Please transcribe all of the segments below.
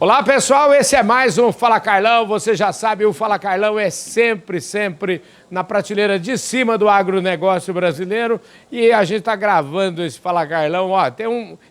Olá pessoal, esse é mais um Fala Carlão. Você já sabe, o Fala Carlão é sempre na prateleira de cima do agronegócio brasileiro. E a gente está gravando esse Fala Carlão. Ó,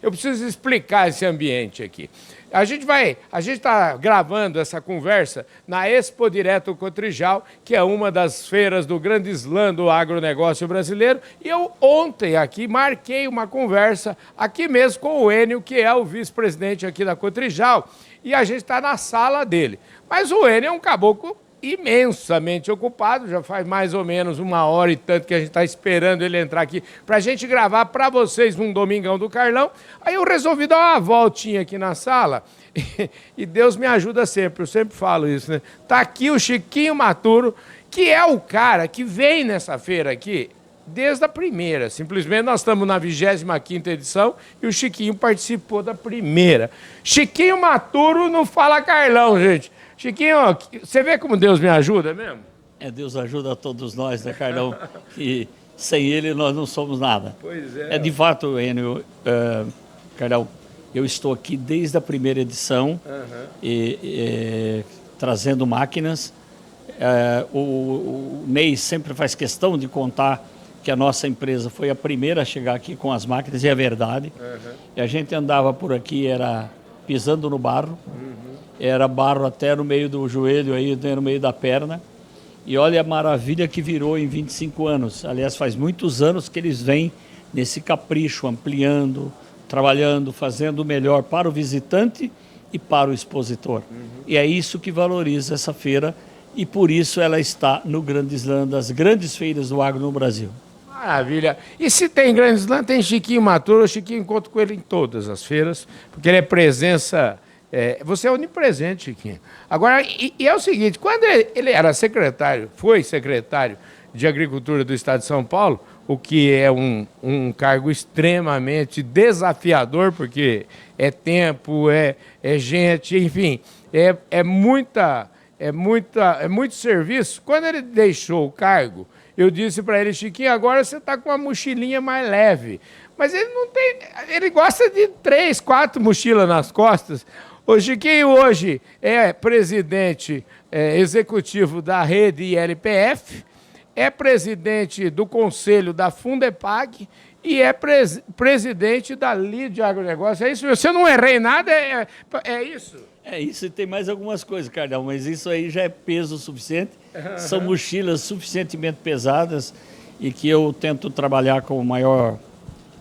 eu preciso explicar esse ambiente aqui. A gente está gravando essa conversa na Expo Direto Cotrijal, que é uma das feiras do grande slam do agronegócio brasileiro. E eu ontem aqui marquei uma conversa aqui mesmo com o Enio, que é o vice-presidente aqui da Cotrijal, e a gente está na sala dele. Mas o Enio é um caboclo imensamente ocupado, já faz mais ou menos 1h e tanto que a gente está esperando ele entrar aqui para a gente gravar para vocês num Domingão do Carlão. Aí eu resolvi dar uma voltinha aqui na sala e Deus me ajuda sempre, eu sempre falo isso, né? Tá aqui o Chiquinho Maturo, que é o cara que vem nessa feira aqui desde a primeira. Simplesmente nós estamos na 25ª edição e o Chiquinho participou da primeira. Chiquinho Maturo não Fala Carlão, gente. Chiquinho, você vê como Deus me ajuda mesmo? Deus ajuda a todos nós, né, Carlão? E sem ele nós não somos nada. Pois é. De fato, Enio, Carlão, eu estou aqui desde a primeira edição, trazendo máquinas. O Ney sempre faz questão de contar que a nossa empresa foi a primeira a chegar aqui com as máquinas, e é verdade. E a gente andava por aqui, era pisando no barro. Era barro até no meio do joelho, aí, no meio da perna. E olha a maravilha que virou em 25 anos. Aliás, faz muitos anos que eles vêm nesse capricho, ampliando, trabalhando, fazendo o melhor para o visitante e para o expositor. E é isso que valoriza essa feira, e por isso ela está no grande slam das grandes feiras do agro no Brasil. Maravilha. E se tem grande slam, tem Chiquinho Maturo. O Chiquinho encontro com ele em todas as feiras, porque ele é presença... você é onipresente, Chiquinho. Agora, é o seguinte, quando ele era foi secretário de Agricultura do Estado de São Paulo, o que é um cargo extremamente desafiador, porque é tempo, é gente, enfim, é muito serviço. Quando ele deixou o cargo, eu disse para ele, Chiquinho, agora você está com uma mochilinha mais leve. Mas ele não tem, ele gosta de 3, 4 mochilas nas costas. O Chiquinho hoje é presidente executivo da rede ILPF, é presidente do conselho da Fundepag e é presidente da Lide Agronegócio. É isso? Você não errei nada? É isso? É isso, e tem mais algumas coisas, Carlão, mas isso aí já é peso suficiente. São mochilas suficientemente pesadas e que eu tento trabalhar com o maior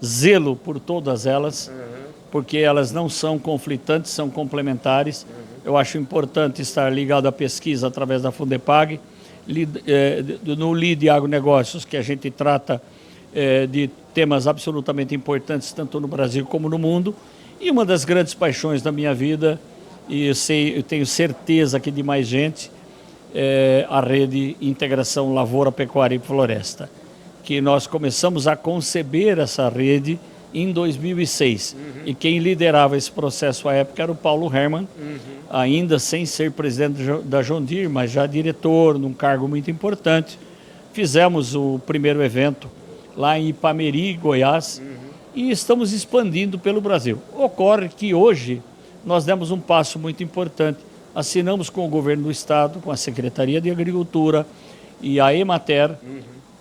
zelo por todas elas. Porque elas não são conflitantes, são complementares. Eu acho importante estar ligado à pesquisa através da Fundepag, no Lide Agronegócios, que a gente trata de temas absolutamente importantes, tanto no Brasil como no mundo. E uma das grandes paixões da minha vida, e eu tenho certeza que de mais gente, é a rede Integração Lavoura, Pecuária e Floresta, que nós começamos a conceber essa rede em 2006. E quem liderava esse processo à época era o Paulo Hermann, ainda sem ser presidente da John Deere, mas já diretor, num cargo muito importante. Fizemos o primeiro evento lá em Ipameri, Goiás, e estamos expandindo pelo Brasil. Ocorre que hoje nós demos um passo muito importante. Assinamos com o governo do estado, com a Secretaria de Agricultura e a Emater,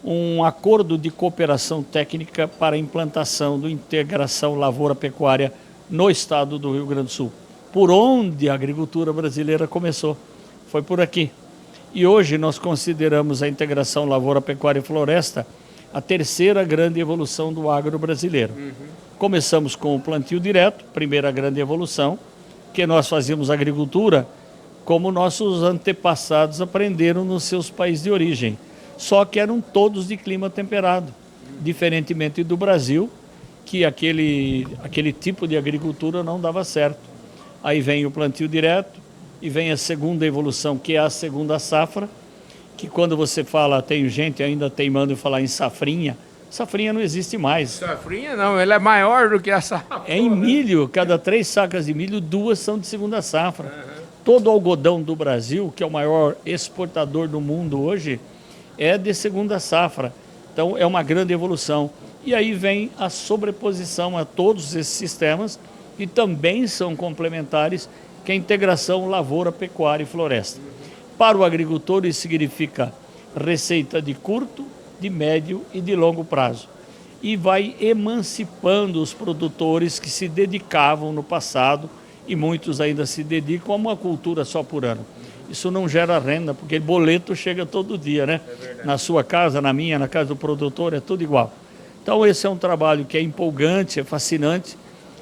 um acordo de cooperação técnica para a implantação do Integração Lavoura-Pecuária no estado do Rio Grande do Sul. Por onde a agricultura brasileira começou, foi por aqui. E hoje nós consideramos a Integração Lavoura-Pecuária e Floresta a terceira grande evolução do agro brasileiro. Começamos com o plantio direto, primeira grande evolução, que nós fazíamos agricultura como nossos antepassados aprenderam nos seus países de origem. Só que eram todos de clima temperado, diferentemente do Brasil, que aquele tipo de agricultura não dava certo. Aí vem o plantio direto e vem a segunda evolução, que é a segunda safra, que quando você fala, tem gente ainda teimando em falar em safrinha, safrinha não existe mais. Safrinha não, ela é maior do que a safra. Em milho, cada 3 sacas de milho, 2 são de segunda safra. Todo o algodão do Brasil, que é o maior exportador do mundo hoje, é de segunda safra. Então é uma grande evolução. E aí vem a sobreposição a todos esses sistemas, que também são complementares que é a integração lavoura, pecuária e floresta. Para o agricultor, isso significa receita de curto, de médio e de longo prazo. E vai emancipando os produtores que se dedicavam no passado, e muitos ainda se dedicam a uma cultura só por ano. Isso não gera renda, porque boleto chega todo dia, né? Na sua casa, na minha, na casa do produtor, é tudo igual. Então esse é um trabalho que é empolgante, é fascinante,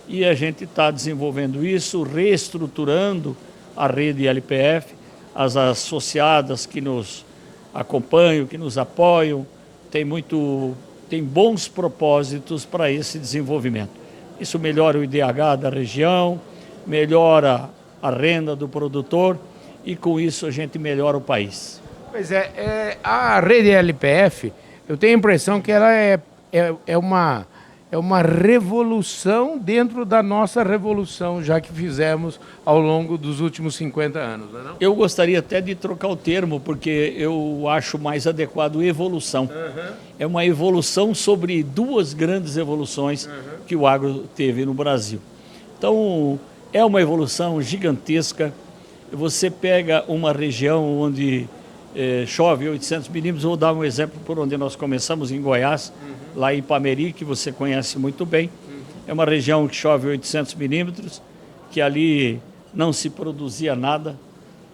e a gente está desenvolvendo isso, reestruturando a rede LPF, as associadas que nos acompanham, que nos apoiam, tem bons propósitos para esse desenvolvimento. Isso melhora o IDH da região, melhora a renda do produtor e com isso a gente melhora o país. Pois é, a rede LPF, eu tenho a impressão que ela é uma revolução dentro da nossa revolução, já que fizemos ao longo dos últimos 50 anos, não é não? Eu gostaria até de trocar o termo, porque eu acho mais adequado evolução. É uma evolução sobre duas grandes evoluções que o agro teve no Brasil. Então, é uma evolução gigantesca. Você pega uma região onde chove 800 milímetros, vou dar um exemplo por onde nós começamos, em Goiás, lá em Ipameri, que você conhece muito bem. É uma região que chove 800 milímetros, que ali não se produzia nada.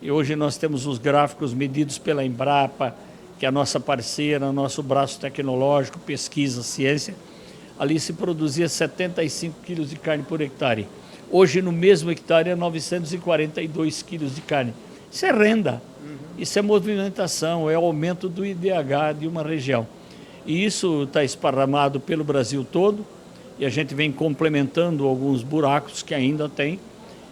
E hoje nós temos os gráficos medidos pela Embrapa, que é a nossa parceira, nosso braço tecnológico, pesquisa, ciência. Ali se produzia 75 quilos de carne por hectare. Hoje, no mesmo hectare, é 942 quilos de carne. Isso é renda, isso é movimentação, é aumento do IDH de uma região. E isso está esparramado pelo Brasil todo, e a gente vem complementando alguns buracos que ainda tem,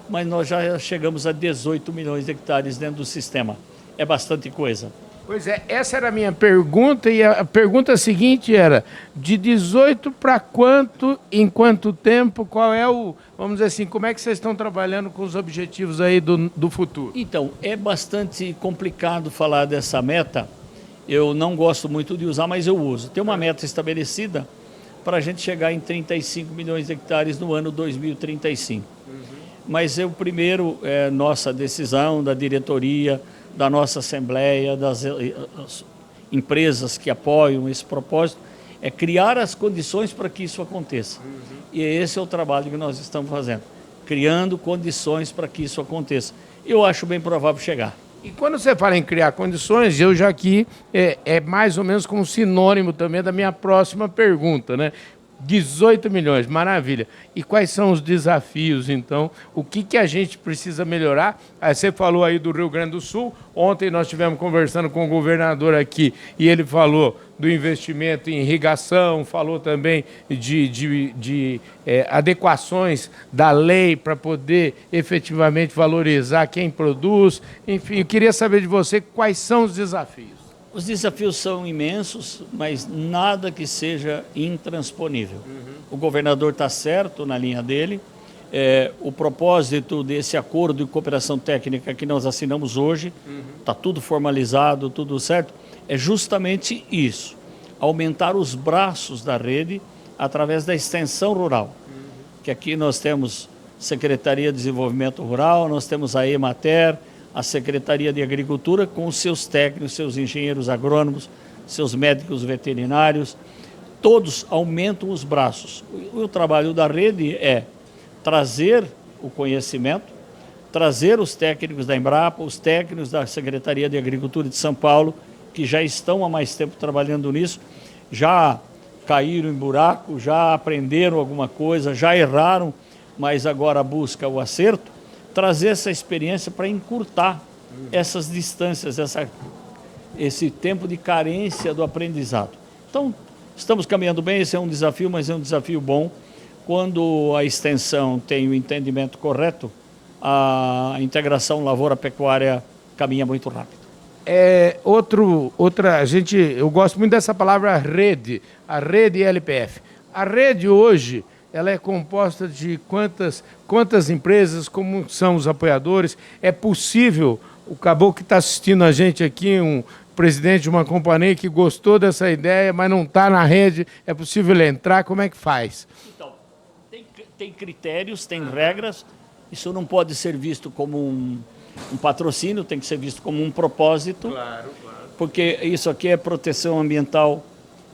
mas nós já chegamos a 18 milhões de hectares dentro do sistema. É bastante coisa. Pois é, essa era a minha pergunta, e a pergunta seguinte era, de 18 para quanto, em quanto tempo, qual é o, vamos dizer assim, como é que vocês estão trabalhando com os objetivos aí do futuro? Então, é bastante complicado falar dessa meta, eu não gosto muito de usar, mas eu uso. Tem uma meta estabelecida para a gente chegar em 35 milhões de hectares no ano 2035. Mas eu primeiro, nossa decisão da diretoria, da nossa Assembleia, das empresas que apoiam esse propósito, é criar as condições para que isso aconteça. E esse é o trabalho que nós estamos fazendo, criando condições para que isso aconteça. Eu acho bem provável chegar. E quando você fala em criar condições, eu já aqui é mais ou menos como sinônimo também da minha próxima pergunta, né? 18 milhões, maravilha. E quais são os desafios, então? O que a gente precisa melhorar? Você falou aí do Rio Grande do Sul. Ontem nós estivemos conversando com o governador aqui e ele falou do investimento em irrigação, falou também de adequações da lei para poder efetivamente valorizar quem produz. Enfim, eu queria saber de você quais são os desafios. Os desafios são imensos, mas nada que seja intransponível. O governador está certo na linha dele. O propósito desse acordo de cooperação técnica que nós assinamos hoje, está tudo formalizado, tudo certo, é justamente isso, aumentar os braços da rede através da extensão rural. Que aqui nós temos Secretaria de Desenvolvimento Rural, nós temos a Emater, a Secretaria de Agricultura com os seus técnicos, seus engenheiros agrônomos, seus médicos veterinários, todos aumentam os braços. O trabalho da rede é trazer o conhecimento, trazer os técnicos da Embrapa, os técnicos da Secretaria de Agricultura de São Paulo, que já estão há mais tempo trabalhando nisso, já caíram em buraco, já aprenderam alguma coisa, já erraram, mas agora busca o acerto, trazer essa experiência para encurtar essas distâncias, esse tempo de carência do aprendizado. Então, estamos caminhando bem, esse é um desafio, mas é um desafio bom. Quando a extensão tem o entendimento correto, a integração lavoura-pecuária caminha muito rápido. Eu gosto muito dessa palavra rede, a rede LPF. A rede hoje, ela é composta de quantas empresas, como são os apoiadores? É possível, o caboclo que está assistindo a gente aqui, um presidente de uma companhia que gostou dessa ideia, mas não está na rede, é possível ele entrar? Como é que faz? Então, tem critérios, tem regras, Isso não pode ser visto como um patrocínio, tem que ser visto como um propósito, Claro, claro. porque isso aqui é proteção ambiental,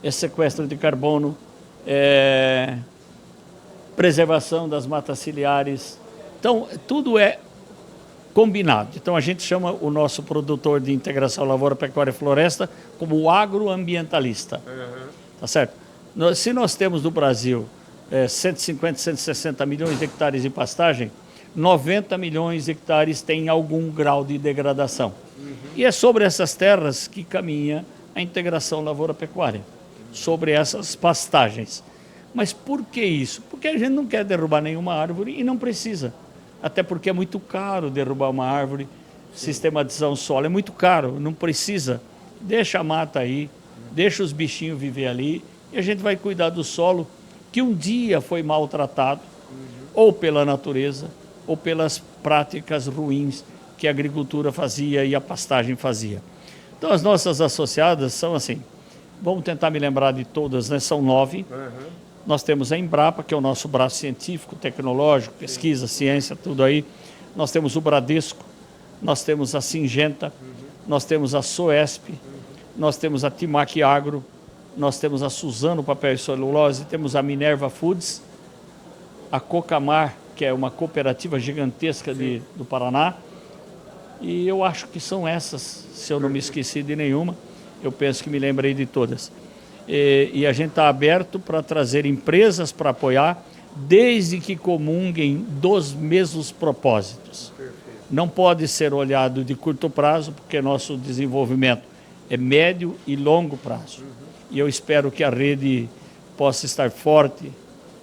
é sequestro de carbono, é preservação das matas ciliares. Então, tudo é combinado. Então, a gente chama o nosso produtor de integração lavoura, pecuária e floresta como o agroambientalista. Tá certo? Se nós temos no Brasil 150, 160 milhões de hectares de pastagem, 90 milhões de hectares têm algum grau de degradação. E é sobre essas terras que caminha a integração lavoura-pecuária, sobre essas pastagens. Mas por que isso? Porque a gente não quer derrubar nenhuma árvore e não precisa. Até porque é muito caro derrubar uma árvore, sistematização solo é muito caro, não precisa. Deixa a mata aí, deixa os bichinhos viver ali e a gente vai cuidar do solo que um dia foi maltratado, ou pela natureza, ou pelas práticas ruins que a agricultura fazia e a pastagem fazia. Então as nossas associadas são assim, vamos tentar me lembrar de todas, né? São 9. Nós temos a Embrapa, que é o nosso braço científico, tecnológico, pesquisa, ciência, tudo aí. Nós temos o Bradesco, nós temos a Singenta, nós temos a Soesp, nós temos a Timac Agro, nós temos a Suzano Papel e Celulose, temos a Minerva Foods, a Cocamar, que é uma cooperativa gigantesca do Paraná. E eu acho que são essas, se eu não me esqueci de nenhuma, eu penso que me lembrei de todas. E a gente está aberto para trazer empresas para apoiar, desde que comunguem dos mesmos propósitos. Perfeito. Não pode ser olhado de curto prazo, porque nosso desenvolvimento é médio e longo prazo. E eu espero que a rede possa estar forte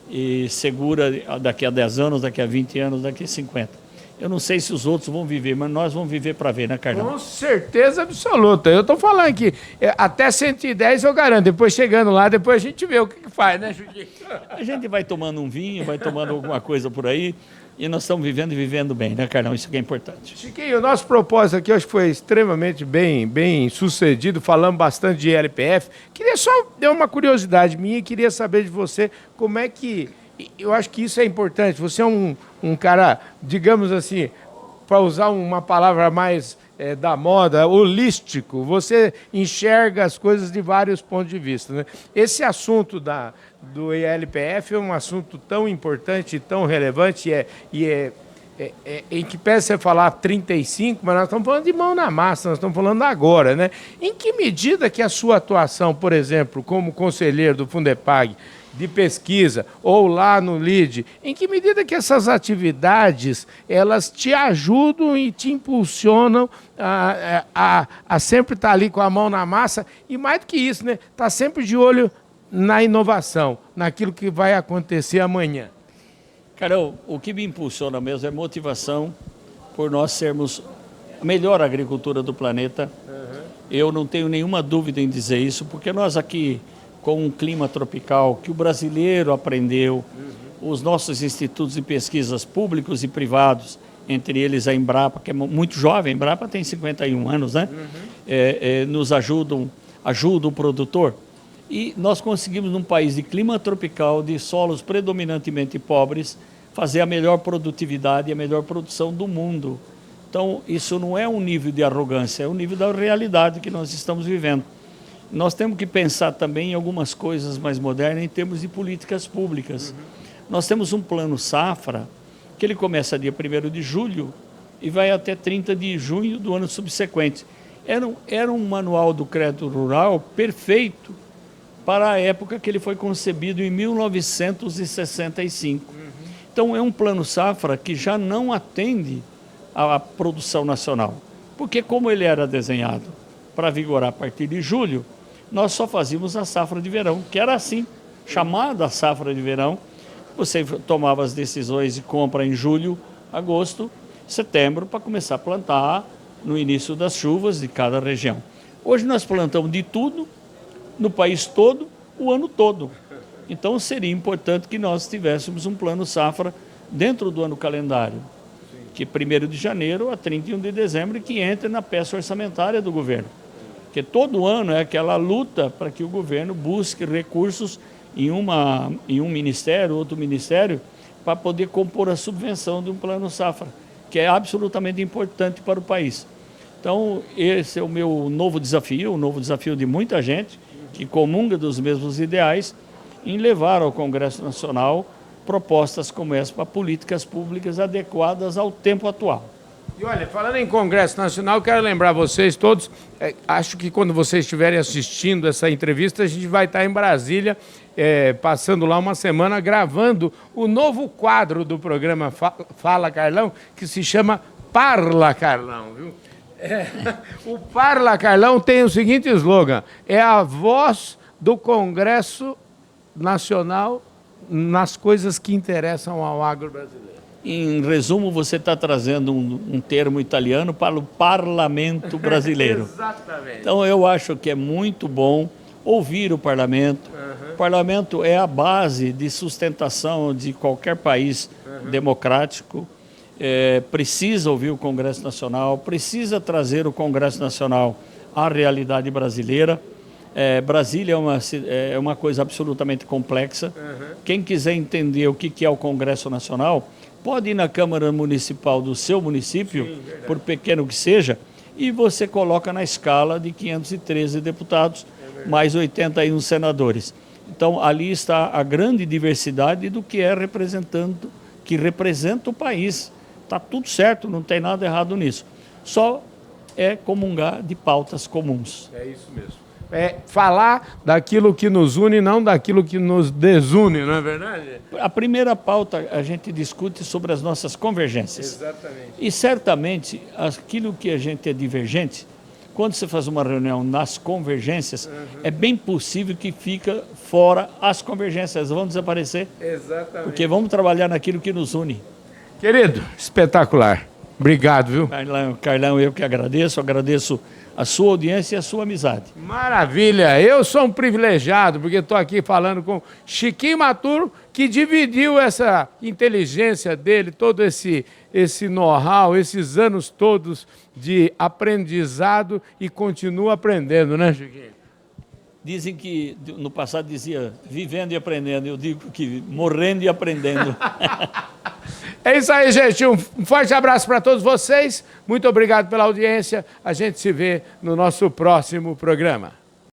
e segura daqui a 10 anos, daqui a 20 anos, daqui a 50. Eu não sei se os outros vão viver, mas nós vamos viver para ver, né, Carlão? Com certeza absoluta. Eu estou falando aqui, até 110 eu garanto. Depois chegando lá, depois a gente vê o que faz, né, Chiquinho? A gente vai tomando um vinho, vai tomando alguma coisa por aí, e nós estamos vivendo e vivendo bem, né, Carlão? Isso que é importante. Chiquinho, o nosso propósito aqui hoje foi extremamente bem sucedido, falamos bastante de LPF. Queria só dar uma curiosidade minha e queria saber de você como é que... Eu acho que isso é importante. Você é um cara, digamos assim, para usar uma palavra mais da moda, holístico. Você enxerga as coisas de vários pontos de vista, né? Esse assunto do ELPF é um assunto tão importante, tão relevante em que pese você falar 35, mas nós estamos falando de mão na massa, nós estamos falando agora, né? Em que medida que a sua atuação, por exemplo, como conselheiro do Fundepag, de pesquisa, ou lá no LIDE, em que medida que essas atividades, elas te ajudam e te impulsionam a sempre estar ali com a mão na massa, e mais do que isso, né? Tá sempre de olho na inovação, naquilo que vai acontecer amanhã. Carol, o que me impulsiona mesmo é motivação por nós sermos a melhor agricultura do planeta. Eu não tenho nenhuma dúvida em dizer isso, porque nós aqui, com um clima tropical que o brasileiro aprendeu, os nossos institutos de pesquisas públicos e privados, entre eles a Embrapa, que é muito jovem, a Embrapa tem 51 anos, né? Nos ajudam o produtor. E nós conseguimos, num país de clima tropical, de solos predominantemente pobres, fazer a melhor produtividade e a melhor produção do mundo. Então, isso não é um nível de arrogância, é um nível da realidade que nós estamos vivendo. Nós temos que pensar também em algumas coisas mais modernas em termos de políticas públicas. Nós temos um plano safra, que ele começa dia 1º de julho e vai até 30 de junho do ano subsequente. Era um manual do crédito rural perfeito para a época que ele foi concebido em 1965. Então é um plano safra que já não atende à produção nacional. Porque como ele era desenhado para vigorar a partir de julho, nós só fazíamos a safra de verão, que era assim, chamada safra de verão. Você tomava as decisões de compra em julho, agosto, setembro, para começar a plantar no início das chuvas de cada região. Hoje nós plantamos de tudo, no país todo, o ano todo. Então seria importante que nós tivéssemos um plano safra dentro do ano calendário, que 1º de janeiro a 31 de dezembro, que entre na peça orçamentária do governo. Porque todo ano é aquela luta para que o governo busque recursos em um ministério, outro ministério, para poder compor a subvenção de um plano safra, que é absolutamente importante para o país. Então, esse é o meu novo desafio, o novo desafio de muita gente que comunga dos mesmos ideais, em levar ao Congresso Nacional propostas como essa para políticas públicas adequadas ao tempo atual. E olha, falando em Congresso Nacional, quero lembrar vocês todos, acho que quando vocês estiverem assistindo essa entrevista, a gente vai estar em Brasília, passando lá uma semana, gravando o novo quadro do programa Fala Carlão, que se chama Parla Carlão, viu? O Parla Carlão tem o seguinte slogan: é a voz do Congresso Nacional nas coisas que interessam ao agro brasileiro. Em resumo, você está trazendo um termo italiano para o parlamento brasileiro. Exatamente. Então, eu acho que é muito bom ouvir o parlamento. O parlamento é a base de sustentação de qualquer país democrático. Precisa ouvir o Congresso Nacional, precisa trazer o Congresso Nacional à realidade brasileira. Brasília é uma coisa absolutamente complexa. Quem quiser entender o que é o Congresso Nacional, pode ir na Câmara Municipal do seu município, sim, por pequeno que seja, e você coloca na escala de 513 deputados, mais 81 senadores. Então, ali está a grande diversidade do que que representa o país. Está tudo certo, não tem nada errado nisso. Só é comungar de pautas comuns. É isso mesmo. Falar daquilo que nos une, não daquilo que nos desune, não é verdade? A primeira pauta a gente discute sobre as nossas convergências. Exatamente. E certamente aquilo que a gente é divergente, quando você faz uma reunião nas convergências, é bem possível que fica fora as convergências, vão desaparecer. Exatamente. Porque vamos trabalhar naquilo que nos une. Querido, espetacular. Obrigado, viu? Carlão, eu que agradeço a sua audiência e a sua amizade. Maravilha! Eu sou um privilegiado, porque estou aqui falando com Chiquinho Maturo, que dividiu essa inteligência dele, todo esse know-how, esses anos todos de aprendizado e continua aprendendo, né, Chiquinho? Dizem que no passado dizia vivendo e aprendendo, eu digo que morrendo e aprendendo. É isso aí, gente. Um forte abraço para todos vocês. Muito obrigado pela audiência. A gente se vê no nosso próximo programa.